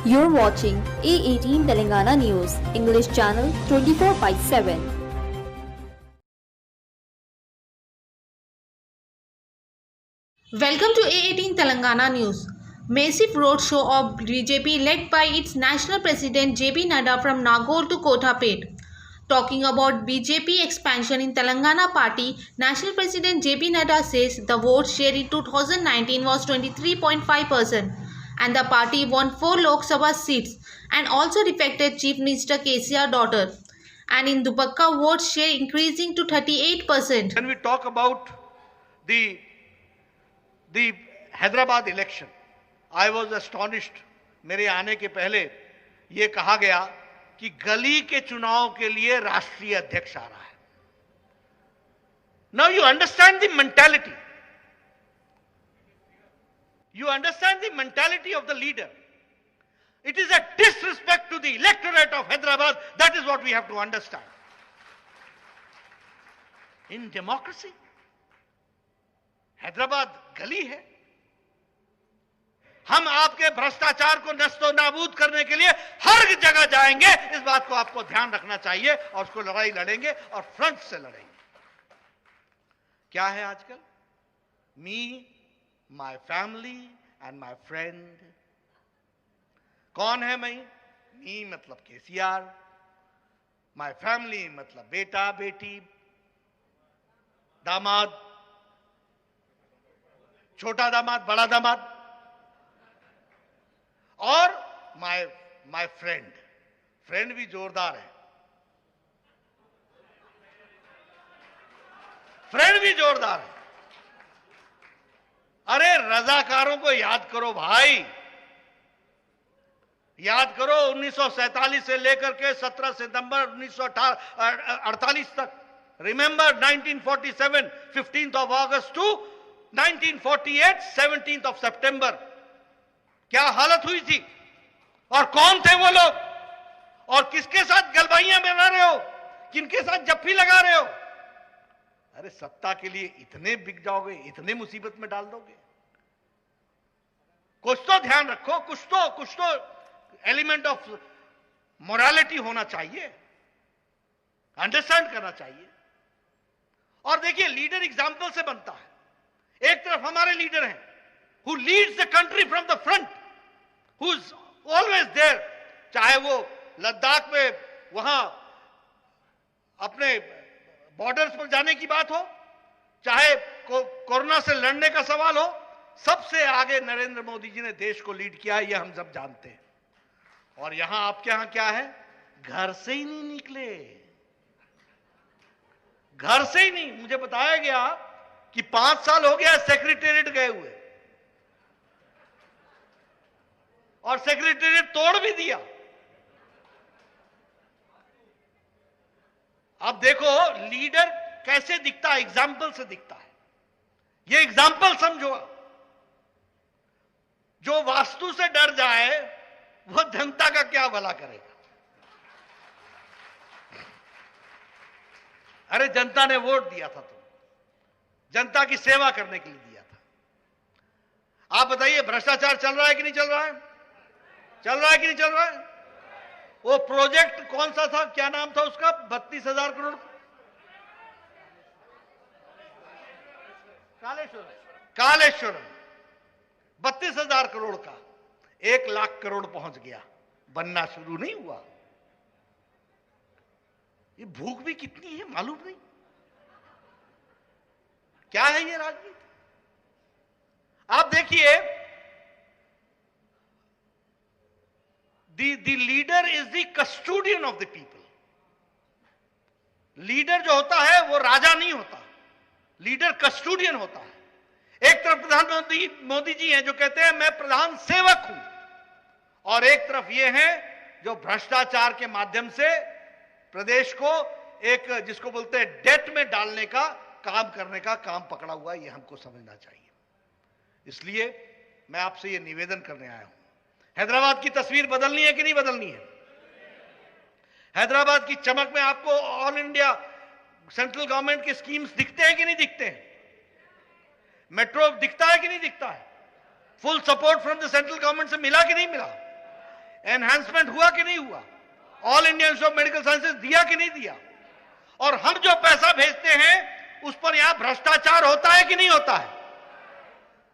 You're watching A18 Telangana News, English channel 24/7. Welcome to A18 Telangana News. Massive roadshow of BJP led by its national president JP Nadda from Nagaur to Kotapet. Talking about BJP expansion in Telangana party, National President JP Nadda says the vote share in 2019 was 23.5% and the party won 4 Lok Sabha seats and also defected Chief Minister KCR daughter. And in Dubakka, vote share increasing to 38%. When we talk about the Hyderabad election, I was astonished. मेरे आने के पहले यह कहा गया कि गली के चुनाव के लिए राष्ट्रीय अध्यक्ष आ रहा है. Now you understand the mentality. You understand the mentality of the leader. It is a disrespect to the electorate of Hyderabad. That is what we have to understand. In democracy Hyderabad गली है. हम आपके भ्रष्टाचार को नस्तो नाबूद करने के लिए हर जगह जाएंगे. इस बात को आपको ध्यान रखना चाहिए और उसको लड़ाई लड़ेंगे और फ्रंट से लड़ेंगे. क्या है आजकल? Me, my family and my friend. कौन है मैं? मी मतलब केसीआर, माय फैमिली मतलब बेटा बेटी, दामाद, छोटा दामाद, बड़ा दामाद, और माय फ्रेंड. फ्रेंड भी जोरदार है. फ्रेंड भी जोरदार है. अरे रजाकारों को याद करो भाई. याद करो 1947 से लेकर के 17 सितंबर 1948 तक. Remember 1947 15th of August to 1948 17th of September. क्या हालत हुई थी और कौन थे वो लोग और किसके साथ गलबाइयां बना रहे हो, किनके साथ जप्फी लगा रहे हो? अरे सत्ता के लिए इतने बिक जाओगे, इतने मुसीबत में डाल दोगे. कुछ तो ध्यान रखो. कुछ तो एलिमेंट ऑफ मोरालिटी होना चाहिए. अंडरस्टैंड करना चाहिए. और देखिए, लीडर एग्जाम्पल से बनता है. एक तरफ हमारे लीडर हैं who leads the country from the front, who's always there. चाहे वो लद्दाख में वहां अपने बॉर्डर्स पर जाने की बात हो, चाहे कोरोना से लड़ने का सवाल हो, सबसे आगे नरेंद्र मोदी जी ने देश को लीड किया है. ये हम सब जानते हैं. और यहां आपके यहां क्या है? घर से ही नहीं निकले. घर से ही नहीं. मुझे बताया गया कि 5 साल हो गया सेक्रेटेरिएट गए हुए और सेक्रेटेरिएट तोड़ भी दिया. अब देखो लीडर कैसे दिखता है. एग्जाम्पल से दिखता है. ये एग्जाम्पल समझो. जो वास्तु से डर जाए वो जनता का क्या भला करेगा? अरे जनता ने वोट दिया था, तो जनता की सेवा करने के लिए दिया था. आप बताइए, भ्रष्टाचार चल रहा है कि नहीं चल रहा है? चल रहा है कि नहीं चल रहा है? वो प्रोजेक्ट कौन सा था, क्या नाम था उसका? 32,000 करोड़. कालेश्वरम 32,000 करोड़ का 1 लाख करोड़ पहुंच गया. बनना शुरू नहीं हुआ. ये भूख भी कितनी है मालूम नहीं. क्या है ये राजनीति? आप देखिए, the leader is the custodian of the people. Leader जो होता है वो राजा नहीं होता. लीडर कस्टोडियन होता है. एक तरफ प्रधानमंत्री मोदी जी हैं जो कहते हैं मैं प्रधान सेवक हूं, और एक तरफ ये हैं जो भ्रष्टाचार के माध्यम से प्रदेश को एक, जिसको बोलते हैं, डेट में डालने का काम करने का काम पकड़ा हुआ. ये हमको समझना चाहिए. इसलिए मैं आपसे ये निवेदन करने आया हूं. हैदराबाद की तस्वीर बदलनी है कि नहीं बदलनी है? हैदराबाद की चमक में आपको ऑल इंडिया सेंट्रल गवर्नमेंट के स्कीम्स दिखते हैं कि नहीं दिखते हैं? मेट्रो दिखता है कि नहीं दिखता है? Full support from the central government से मिला कि नहीं मिला? एनहांसमेंट हुआ कि नहीं हुआ? All India institute of medical sciences दिया कि नहीं दिया? और हम जो पैसा भेजते हैं उस पर यहां भ्रष्टाचार होता है कि नहीं होता है?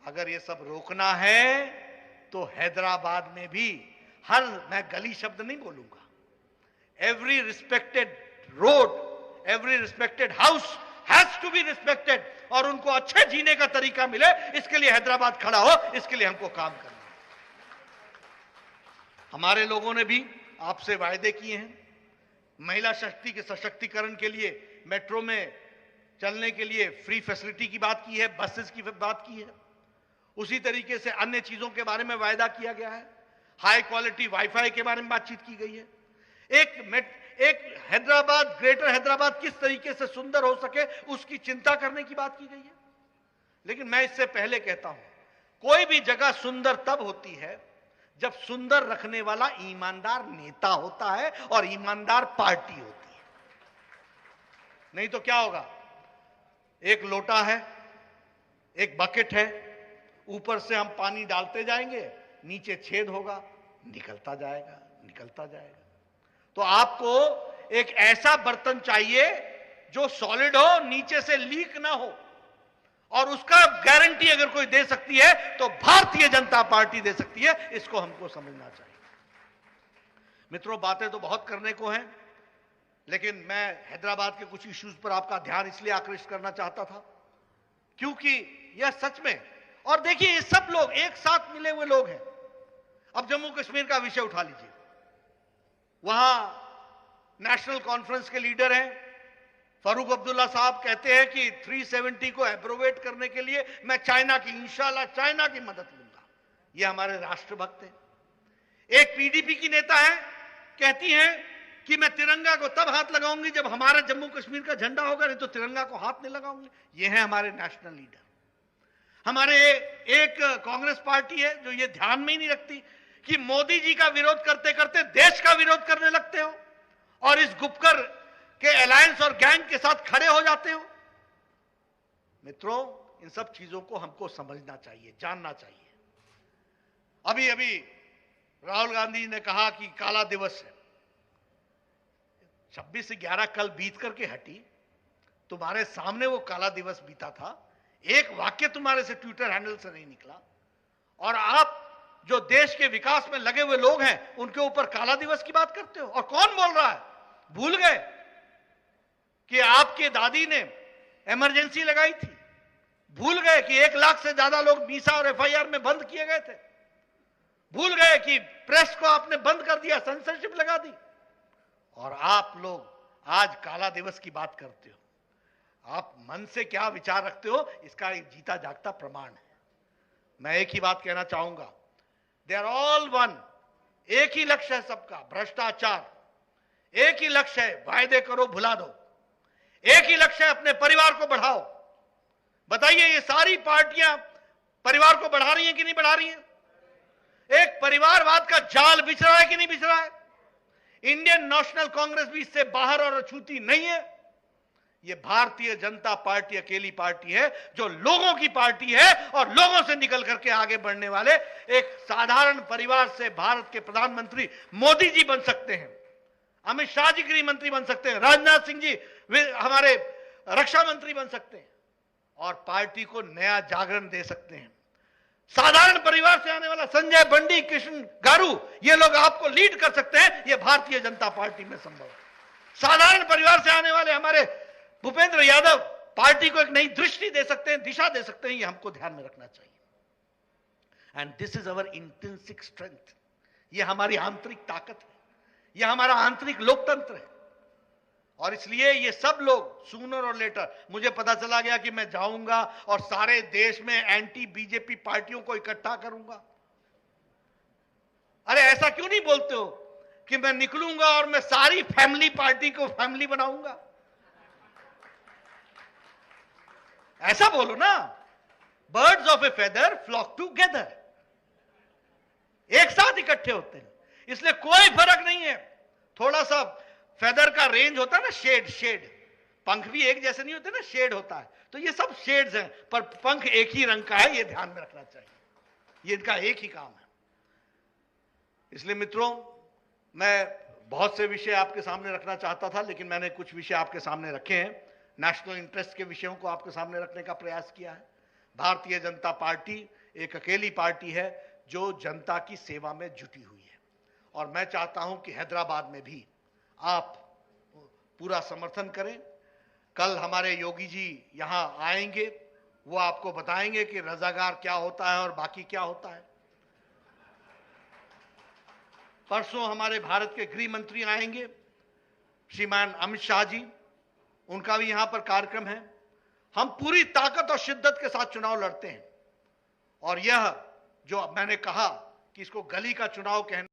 अगर ये सब रोकना है तो हैदराबाद में भी मैं गली शब्द नहीं बोलूंगा, every respected road, every respected house has to be respected, और उनको अच्छे जीने का तरीका मिले, इसके लिए हैदराबाद खड़ा हो, इसके लिए हमको काम करना है। हमारे लोगों ने भी आपसे वायदे किए हैं, महिला शक्ति के सशक्तिकरण के लिए मेट्रो में चलने के लिए फ्री फैसिलिटी की बात की है, बसेस की बात की है, उसी तरीके से अन्य चीजों के बारे में वायदा किया गया है, हाई क्वालिटी वाईफाई के बारे में बातचीत की गई है, एक हैदराबाद, ग्रेटर हैदराबाद किस तरीके से सुंदर हो सके उसकी चिंता करने की बात की गई है। लेकिन मैं इससे पहले कहता हूं, कोई भी जगह सुंदर तब होती है जब सुंदर रखने वाला ईमानदार नेता होता है और ईमानदार पार्टी होती है। नहीं तो क्या होगा, एक लोटा है, एक बकेट है, ऊपर से हम पानी डालते जाएंगे, नीचे छेद होगा, निकलता जाएगा, निकलता जाएगा। तो आपको एक ऐसा बर्तन चाहिए जो सॉलिड हो, नीचे से लीक ना हो, और उसका गारंटी अगर कोई दे सकती है तो भारतीय जनता पार्टी दे सकती है। इसको हमको समझना चाहिए। मित्रों, बातें तो बहुत करने को हैं, लेकिन मैं हैदराबाद के कुछ इश्यूज पर आपका ध्यान इसलिए आकृष्ट करना चाहता था क्योंकि यह सच में, और देखिए ये सब लोग एक साथ मिले हुए लोग हैं। अब जम्मू कश्मीर का विषय उठा लीजिए, वहां नेशनल कॉन्फ्रेंस के लीडर हैं फारूक अब्दुल्ला साहब, कहते हैं कि 370 को एप्रोवेट करने के लिए मैं चाइना की, इंशाल्लाह चाइना की मदद लूंगा। ये हमारे राष्ट्रभक्त हैं। एक पीडीपी की नेता है, कहती हैं कि मैं तिरंगा को तब हाथ लगाऊंगी जब हमारा जम्मू कश्मीर का झंडा होगा, नहीं तो तिरंगा को हाथ नहीं लगाऊंगी। ये है हमारे नेशनल लीडर। हमारे एक कांग्रेस पार्टी है जो ये ध्यान में ही नहीं रखती कि मोदी जी का विरोध करते करते देश का विरोध करने लगते हो और इस गुपकर के अलायंस और गैंग के साथ खड़े हो जाते हो। मित्रों, इन सब चीजों को हमको समझना चाहिए, जानना चाहिए। अभी अभी राहुल गांधी जी ने कहा कि काला दिवस है, 26/11 कल बीत करके हटी, तुम्हारे सामने वो काला दिवस बीता था, एक वाक्य तुम्हारे से ट्विटर हैंडल से नहीं निकला, और आप जो देश के विकास में लगे हुए लोग हैं उनके ऊपर काला दिवस की बात करते हो। और कौन बोल रहा है? भूल गए कि आपके दादी ने इमरजेंसी लगाई थी, भूल गए कि 1 लाख से ज्यादा लोग मीसा और एफआईआर में बंद किए गए थे, भूल गए कि प्रेस को आपने बंद कर दिया, सेंसरशिप लगा दी, और आप लोग आज काला दिवस की बात करते हो। आप मन से क्या विचार रखते हो इसका एक जीता जागता प्रमाण है। मैं एक ही बात कहना चाहूंगा, दे आर ऑल वन, एक ही लक्ष्य है सबका, भ्रष्टाचार। एक ही लक्ष्य है, वायदे करो भुला दो। एक ही लक्ष्य है, अपने परिवार को बढ़ाओ। बताइए, ये सारी पार्टियां परिवार को बढ़ा रही हैं कि नहीं बढ़ा रही हैं? एक परिवारवाद का जाल बिछ रहा है कि नहीं बिछ रहा है? इंडियन नेशनल कांग्रेस भी इससे बाहर और अछूती नहीं है। ये भारतीय जनता पार्टी अकेली पार्टी है जो लोगों की पार्टी है, और लोगों से निकल करके आगे बढ़ने वाले एक साधारण परिवार से भारत के प्रधानमंत्री मोदी जी बन सकते हैं, अमित शाह जी गृह मंत्री बन सकते हैं, राजनाथ सिंह जी हमारे रक्षा मंत्री बन सकते हैं, और पार्टी को नया जागरण दे सकते हैं। साधारण परिवार से आने वाला संजय बंडी, कृष्ण गारू, ये लोग आपको लीड कर सकते हैं। ये भारतीय जनता पार्टी में संभव है। साधारण परिवार से आने वाले हमारे भूपेंद्र यादव पार्टी को एक नई दृष्टि दे सकते हैं, दिशा दे सकते हैं। ये हमको ध्यान में रखना चाहिए। And this is our intrinsic strength. ये हमारी आंतरिक ताकत है, ये हमारा आंतरिक लोकतंत्र है। और इसलिए ये सब लोग सूनर और लेटर, मुझे पता चला गया कि मैं जाऊंगा और सारे देश में एंटी बीजेपी पार्टियों को इकट्ठा करूंगा। अरे ऐसा क्यों नहीं बोलते हो कि मैं निकलूंगा और मैं सारी फैमिली पार्टी को फैमिली बनाऊंगा? ऐसा बोलो ना, birds of a feather flock together. एक साथ इकट्ठे होते हैं, इसलिए कोई फर्क नहीं है। थोड़ा सा फेदर का रेंज होता है ना, शेड, पंख भी एक जैसे नहीं होते ना, शेड होता है। तो ये सब शेड्स हैं, पर पंख एक ही रंग का है, ये ध्यान में रखना चाहिए। ये इनका एक ही काम है। इसलिए मित्रों, मैं बहुत से विषय आपके सामने रखना चाहता था, लेकिन मैंने कुछ विषय आपके सामने रखे हैं। नेशनल इंटरेस्ट के विषयों को आपके सामने रखने का प्रयास किया है। भारतीय जनता पार्टी एक अकेली पार्टी है जो जनता की सेवा में जुटी हुई है, और मैं चाहता हूं कि हैदराबाद में भी आप पूरा समर्थन करें। कल हमारे योगी जी यहां आएंगे, वो आपको बताएंगे कि रजाकार क्या होता है और बाकी क्या होता है। परसों हमारे भारत के गृह मंत्री आएंगे, श्रीमान अमित शाह जी, उनका भी यहां पर कार्यक्रम है। हम पूरी ताकत और शिद्दत के साथ चुनाव लड़ते हैं, और यह जो मैंने कहा कि इसको गली का चुनाव कहना